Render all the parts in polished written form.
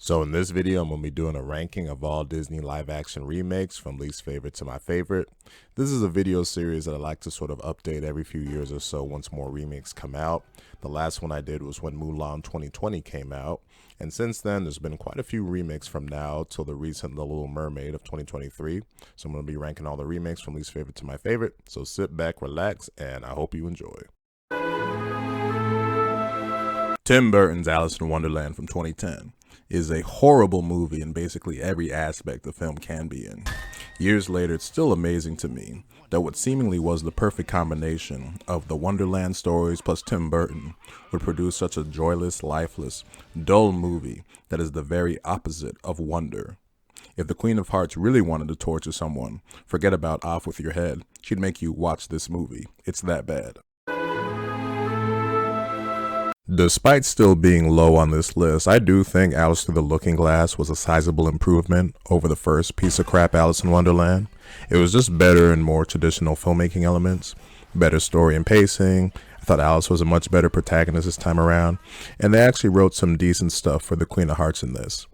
So in this video, I'm going to be doing a ranking of all Disney live action remakes from least favorite to my favorite. This is a video series that I like to sort of update every few years or so once more remakes come out. The last one I did was when Mulan 2020 came out. And since then, there's been quite a few remakes from now till the recent The Little Mermaid of 2023. So I'm going to be ranking all the remakes from least favorite to my favorite. So sit back, relax, and I hope you enjoy. Tim Burton's Alice in Wonderland from 2010 is a horrible movie in basically every aspect the film can be in. Years later, it's still amazing to me that what seemingly was the perfect combination of the Wonderland stories plus Tim Burton would produce such a joyless, lifeless, dull movie that is the very opposite of wonder. If the Queen of Hearts really wanted to torture someone, forget about Off With Your Head, she'd make you watch this movie. It's that bad. Despite still being low on this list, I do think Alice Through the Looking Glass was a sizable improvement over the first piece of crap Alice in Wonderland. It was just better and more traditional filmmaking elements, better story and pacing. I thought Alice was a much better protagonist this time around, and they actually wrote some decent stuff for the Queen of Hearts in this.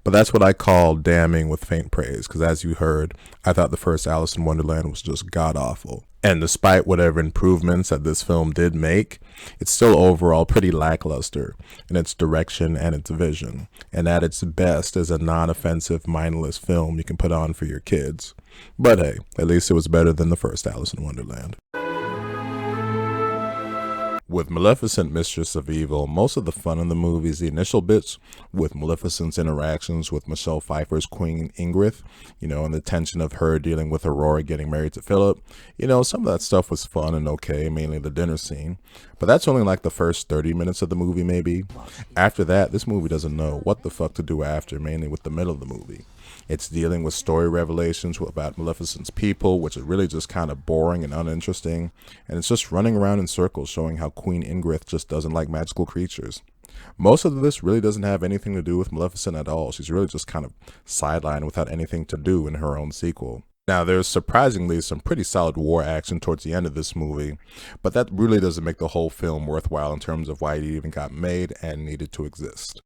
But that's what I call damning with faint praise, because as you heard, I thought the first Alice in Wonderland was just god-awful. And despite whatever improvements that this film did make, it's still overall pretty lackluster in its direction and its vision, and at its best is a non-offensive, mindless film you can put on for your kids. But hey, at least it was better than the first Alice in Wonderland. With Maleficent, Mistress of Evil, most of the fun in the movie is the initial bits with Maleficent's interactions with Michelle Pfeiffer's Queen Ingrid, and the tension of her dealing with Aurora getting married to Philip. Some of that stuff was fun and okay, mainly the dinner scene. But that's only like the first 30 minutes of the movie, maybe. After that, this movie doesn't know what the fuck to do after, mainly with the middle of the movie. It's dealing with story revelations about Maleficent's people, which is really just kind of boring and uninteresting. And it's just running around in circles showing how Queen Ingrid just doesn't like magical creatures. Most of this really doesn't have anything to do with Maleficent at all. She's really just kind of sidelined without anything to do in her own sequel. Now, there's surprisingly some pretty solid war action towards the end of this movie, but that really doesn't make the whole film worthwhile in terms of why it even got made and needed to exist.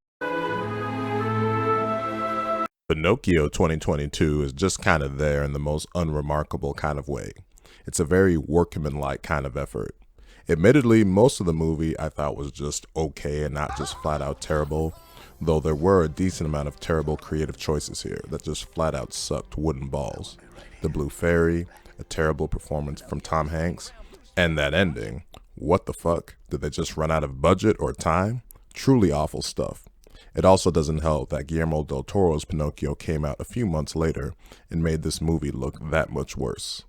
Pinocchio 2022 is just kind of there in the most unremarkable kind of way. It's a very workmanlike kind of effort. Admittedly, most of the movie I thought was just okay and not just flat out terrible, though there were a decent amount of terrible creative choices here that just flat out sucked wooden balls. The Blue Fairy, a terrible performance from Tom Hanks, and that ending. What the fuck? Did they just run out of budget or time? Truly awful stuff. It also doesn't help that Guillermo del Toro's Pinocchio came out a few months later and made this movie look that much worse.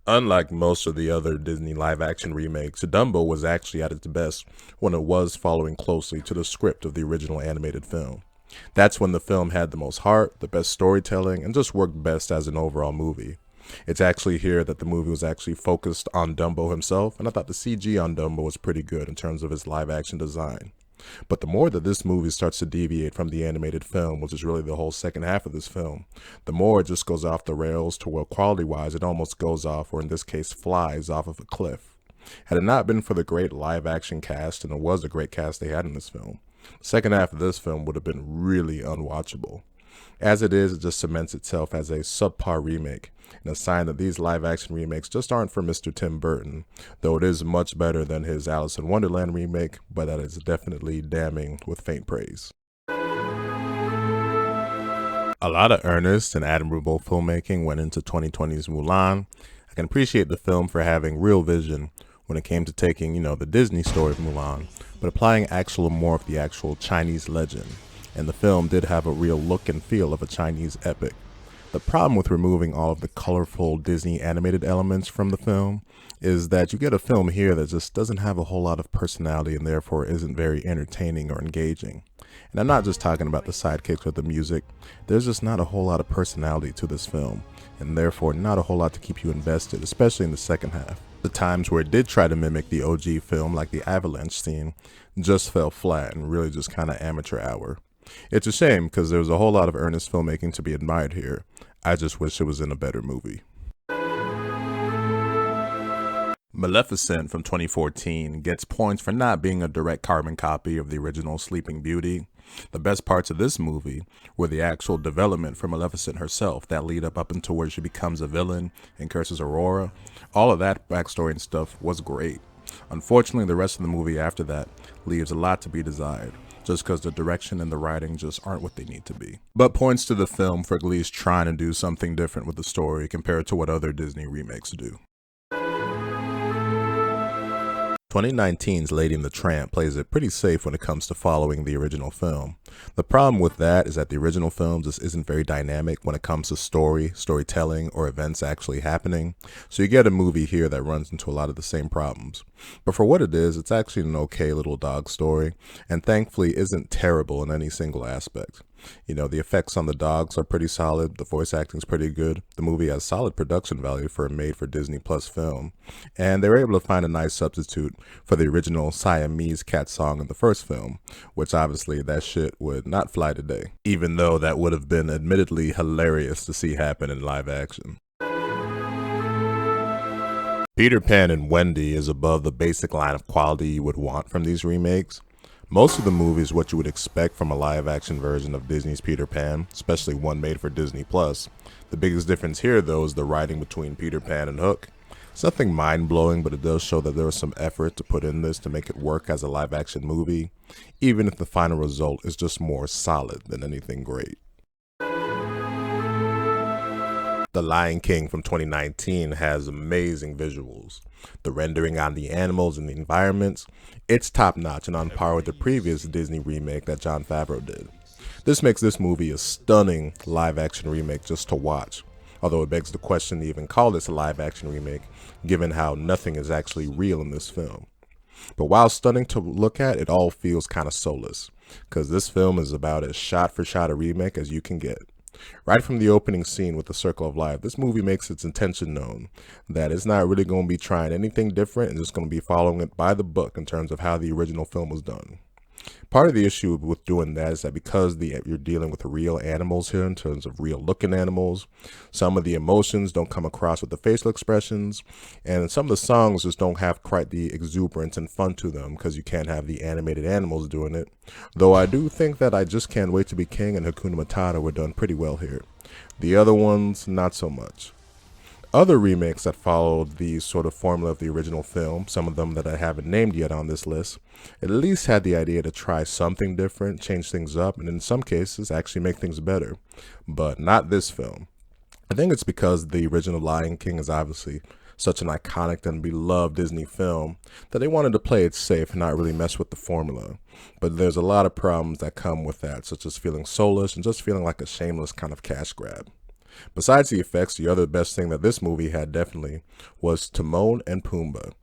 Unlike most of the other Disney live-action remakes, Dumbo was actually at its best when it was following closely to the script of the original animated film. That's when the film had the most heart, the best storytelling, and just worked best as an overall movie. It's actually here that the movie was actually focused on Dumbo himself, and I thought the CG on Dumbo was pretty good in terms of his live-action design. But the more that this movie starts to deviate from the animated film, which is really the whole second half of this film, the more it just goes off the rails to where quality-wise it almost goes off, or in this case flies off of a cliff. Had it not been for the great live-action cast, and it was a great cast they had in this film, the second half of this film would have been really unwatchable. As it is, it just cements itself as a subpar remake, and a sign that these live-action remakes just aren't for Mr. Tim Burton, though it is much better than his Alice in Wonderland remake, but that is definitely damning with faint praise. A lot of earnest and admirable filmmaking went into 2020's Mulan. I can appreciate the film for having real vision when it came to taking, the Disney story of Mulan, but applying more of the actual Chinese legend. And the film did have a real look and feel of a Chinese epic. The problem with removing all of the colorful Disney animated elements from the film is that you get a film here that just doesn't have a whole lot of personality and therefore isn't very entertaining or engaging. And I'm not just talking about the sidekicks or the music. There's just not a whole lot of personality to this film, and therefore not a whole lot to keep you invested, especially in the second half. The times where it did try to mimic the OG film, like the avalanche scene, just fell flat and really just kind of amateur hour. It's a shame because there's a whole lot of earnest filmmaking to be admired here. I just wish it was in a better movie. Maleficent from 2014 gets points for not being a direct carbon copy of the original Sleeping Beauty. The best parts of this movie were the actual development for Maleficent herself that lead up until where she becomes a villain and curses Aurora. All of that backstory and stuff was great. Unfortunately, the rest of the movie after that leaves a lot to be desired, just because the direction and the writing just aren't what they need to be. But points to the film for at least trying to do something different with the story compared to what other Disney remakes do. 2019's Lady and the Tramp plays it pretty safe when it comes to following the original film. The problem with that is that the original film just isn't very dynamic when it comes to storytelling, or events actually happening, so you get a movie here that runs into a lot of the same problems. But for what it is, it's actually an okay little dog story, and thankfully isn't terrible in any single aspect. You know, the effects on the dogs are pretty solid, the voice acting's pretty good, the movie has solid production value for a made-for-Disney Plus film, and they were able to find a nice substitute for the original Siamese cat song in the first film, which obviously that shit would not fly today, even though that would have been admittedly hilarious to see happen in live action. Peter Pan and Wendy is above the basic line of quality you would want from these remakes. Most of the movie is what you would expect from a live-action version of Disney's Peter Pan, especially one made for Disney+. The biggest difference here, though, is the writing between Peter Pan and Hook. It's nothing mind-blowing, but it does show that there was some effort to put in this to make it work as a live-action movie, even if the final result is just more solid than anything great. The Lion King from 2019 has amazing visuals. The rendering on the animals and the environments, it's top-notch and on par with the previous Disney remake that Jon Favreau did. This makes this movie a stunning live-action remake just to watch, although it begs the question to even call this a live-action remake, given how nothing is actually real in this film. But while stunning to look at, it all feels kind of soulless, because this film is about as shot-for-shot a remake as you can get. Right from the opening scene with the Circle of Life, this movie makes its intention known that it's not really going to be trying anything different and just going to be following it by the book in terms of how the original film was done. Part of the issue with doing that is that because you're dealing with real animals here in terms of real looking animals, some of the emotions don't come across with the facial expressions, and some of the songs just don't have quite the exuberance and fun to them because you can't have the animated animals doing it. Though I do think that I Just Can't Wait to Be King and Hakuna Matata were done pretty well here. The other ones, not so much. Other remakes that followed the sort of formula of the original film, some of them that I haven't named yet on this list, at least had the idea to try something different, change things up, and in some cases actually make things better. But not this film. I think it's because the original Lion King is obviously such an iconic and beloved Disney film that they wanted to play it safe and not really mess with the formula. But there's a lot of problems that come with that, such as feeling soulless and just feeling like a shameless kind of cash grab. Besides the effects, the other best thing that this movie had definitely was Timon and Pumbaa.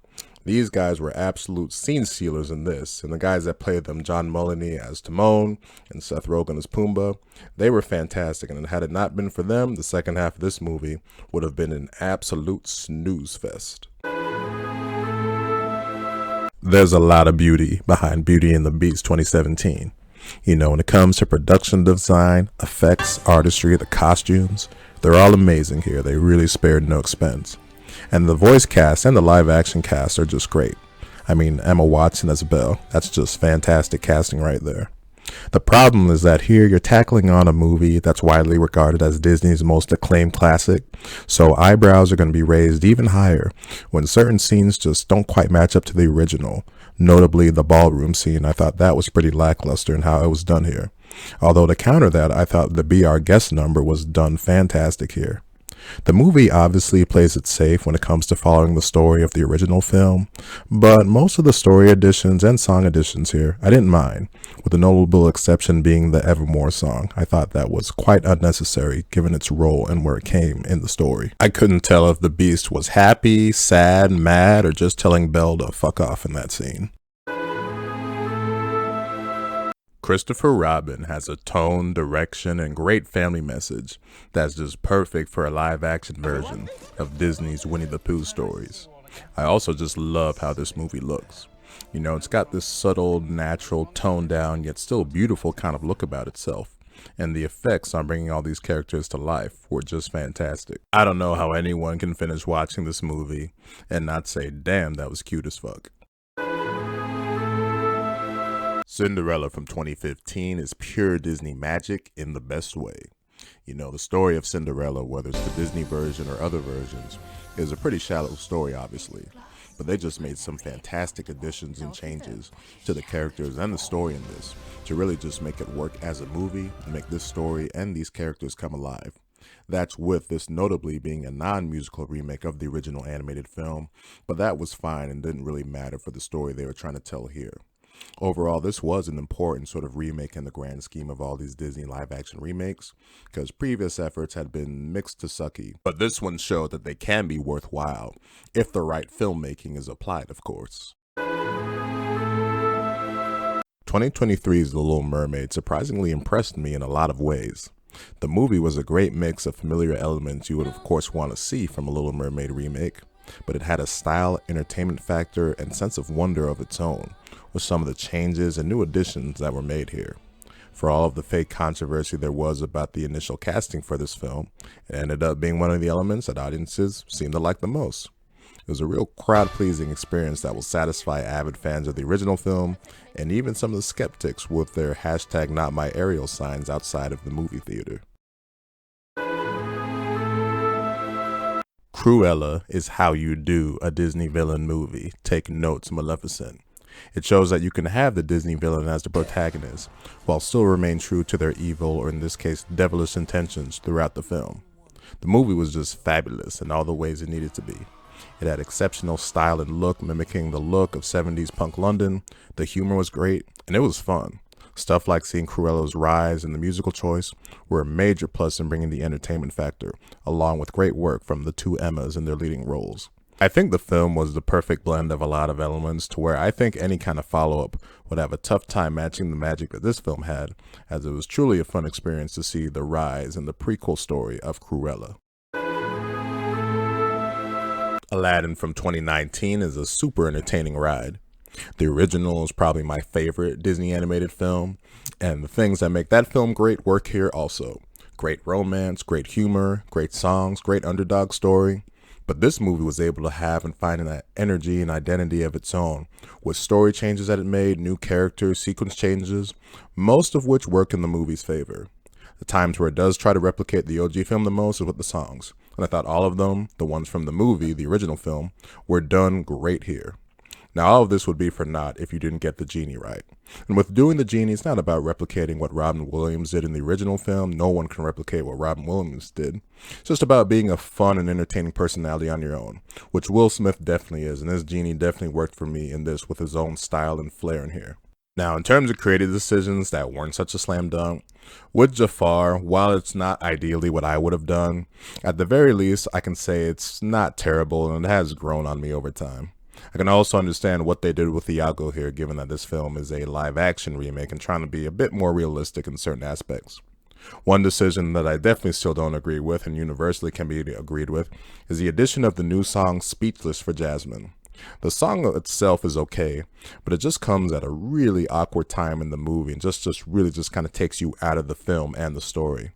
These guys were absolute scene stealers in this, and the guys that played them, John Mulaney as Timon and Seth Rogen as Pumbaa, they were fantastic, and had it not been for them, the second half of this movie would have been an absolute snooze fest. There's a lot of beauty behind Beauty and the Beast 2017. You know, when it comes to production design, effects, artistry, the costumes, they're all amazing here. They really spared no expense. And the voice cast and the live action cast are just great. I mean, Emma Watson as Belle, that's just fantastic casting right there. The problem is that here you're tackling on a movie that's widely regarded as Disney's most acclaimed classic, so eyebrows are going to be raised even higher when certain scenes just don't quite match up to the original. Notably, the ballroom scene, I thought that was pretty lackluster in how it was done here. Although to counter that, I thought the Be Our Guest number was done fantastic here. The movie obviously plays it safe when it comes to following the story of the original film, but most of the story additions and song additions here I didn't mind, with the notable exception being the Evermore song. I thought that was quite unnecessary given its role and where it came in the story. I couldn't tell if the Beast was happy, sad, mad, or just telling Belle to fuck off in that scene. Christopher Robin has a tone, direction, and great family message that's just perfect for a live-action version of Disney's Winnie the Pooh stories. I also just love how this movie looks. You know, it's got this subtle, natural, toned down, yet still beautiful kind of look about itself. and the effects on bringing all these characters to life were just fantastic. I don't know how anyone can finish watching this movie and not say, damn, that was cute as fuck. Cinderella from 2015 is pure Disney magic in the best way. You know, the story of Cinderella, whether it's the Disney version or other versions, is a pretty shallow story, obviously. But they just made some fantastic additions and changes to the characters and the story in this to really just make it work as a movie and make this story and these characters come alive. That's with this notably being a non-musical remake of the original animated film, but that was fine and didn't really matter for the story they were trying to tell here. Overall, this was an important sort of remake in the grand scheme of all these Disney live-action remakes, because previous efforts had been mixed to sucky, but this one showed that they can be worthwhile, if the right filmmaking is applied, of course. 2023's The Little Mermaid surprisingly impressed me in a lot of ways. The movie was a great mix of familiar elements you would of course want to see from a Little Mermaid remake, but it had a style, entertainment factor, and sense of wonder of its own, with some of the changes and new additions that were made here. For all of the fake controversy there was about the initial casting for this film, it ended up being one of the elements that audiences seemed to like the most. It was a real crowd-pleasing experience that will satisfy avid fans of the original film, and even some of the skeptics with their hashtag #NotMyAriel signs outside of the movie theater. Cruella is how you do a Disney villain movie. Take notes, Maleficent. It shows that you can have the Disney villain as the protagonist, while still remain true to their evil, or in this case, devilish intentions throughout the film. The movie was just fabulous in all the ways it needed to be. It had exceptional style and look, mimicking the look of 70s punk London. The humor was great, and it was fun. Stuff like seeing Cruella's rise and the musical choice were a major plus in bringing the entertainment factor, along with great work from the two Emmas in their leading roles. I think the film was the perfect blend of a lot of elements to where I think any kind of follow-up would have a tough time matching the magic that this film had, as it was truly a fun experience to see the rise and the prequel story of Cruella. Aladdin from 2019 is a super entertaining ride. The original is probably my favorite Disney animated film, and the things that make that film great work here also. Great romance, great humor, great songs, great underdog story. But this movie was able to have and find an energy and identity of its own, with story changes that it made, new characters, sequence changes, most of which work in the movie's favor. The times where it does try to replicate the OG film the most is with the songs, and I thought all of them, the ones from the movie, the original film, were done great here. Now, all of this would be for naught if you didn't get the genie right. And with doing the genie, it's not about replicating what Robin Williams did in the original film. No one can replicate what Robin Williams did. It's just about being a fun and entertaining personality on your own, which Will Smith definitely is, and this genie definitely worked for me in this with his own style and flair in here. Now, in terms of creative decisions that weren't such a slam dunk, with Jafar, while it's not ideally what I would have done, at the very least, I can say it's not terrible and it has grown on me over time. I can also understand what they did with Iago here, given that this film is a live-action remake and trying to be a bit more realistic in certain aspects. One decision that I definitely still don't agree with and universally can be agreed with is the addition of the new song Speechless for Jasmine. The song itself is okay, but it just comes at a really awkward time in the movie and just really kind of takes you out of the film and the story.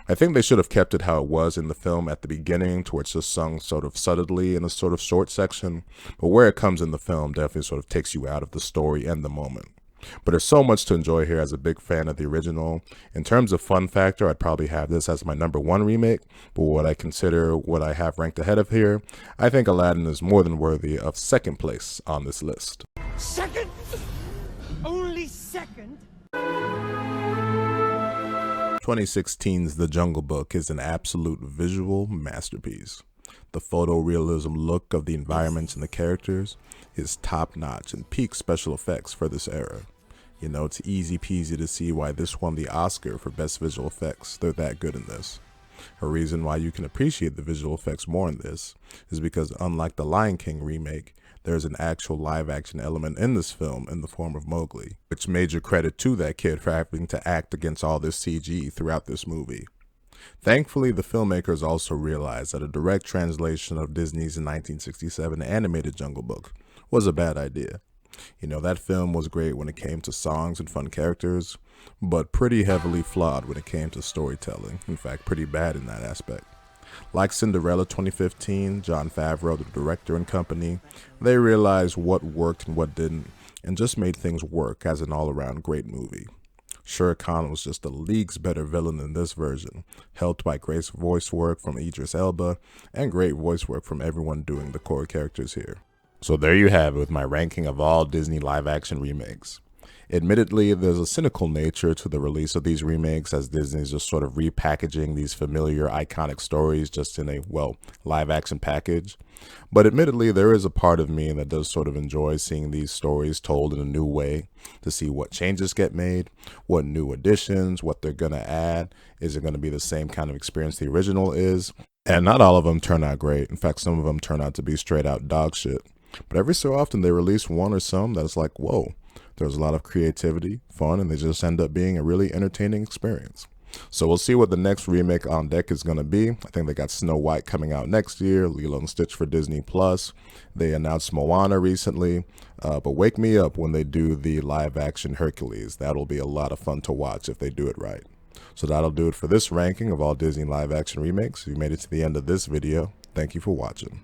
I think they should have kept it how it was in the film at the beginning, to where it's just sung sort of subtly in a sort of short section, but where it comes in the film definitely sort of takes you out of the story and the moment. But there's so much to enjoy here as a big fan of the original. In terms of fun factor, I'd probably have this as my #1 remake, but what I have ranked ahead of here, I think Aladdin is more than worthy of second place on this list. Second? Only second? 2016's The Jungle Book is an absolute visual masterpiece. The photorealism look of the environments and the characters is top-notch and peak special effects for this era. You know, it's easy peasy to see why this won the Oscar for Best Visual Effects. They're that good in this. A reason why you can appreciate the visual effects more in this is because, unlike the Lion King remake, there's an actual live-action element in this film in the form of Mowgli, which major credit to that kid for having to act against all this CG throughout this movie. Thankfully, the filmmakers also realized that a direct translation of Disney's 1967 animated Jungle Book was a bad idea. You know, that film was great when it came to songs and fun characters, but pretty heavily flawed when it came to storytelling. In fact, pretty bad in that aspect. Like Cinderella 2015, Jon Favreau, the director and company, they realized what worked and what didn't, and just made things work as an all-around great movie. Shere Khan was just a leagues better villain in this version, helped by great voice work from Idris Elba and great voice work from everyone doing the core characters here. So there you have it with my ranking of all Disney live-action remakes. Admittedly, there's a cynical nature to the release of these remakes, as Disney's just sort of repackaging these familiar, iconic stories just in a, well, live-action package. But admittedly, there is a part of me that does sort of enjoy seeing these stories told in a new way, to see what changes get made, what new additions, what they're going to add. Is it going to be the same kind of experience the original is? And not all of them turn out great. In fact, some of them turn out to be straight out dog shit. But every so often they release one or some that's like, whoa, there's a lot of creativity, fun, and they just end up being a really entertaining experience. So we'll see what the next remake on deck is going to be. I think they got Snow White coming out next year, Lilo and Stitch for Disney+. They announced Moana recently, but wake me up when they do the live-action Hercules. That'll be a lot of fun to watch if they do it right. So that'll do it for this ranking of all Disney live-action remakes. If you made it to the end of this video, thank you for watching.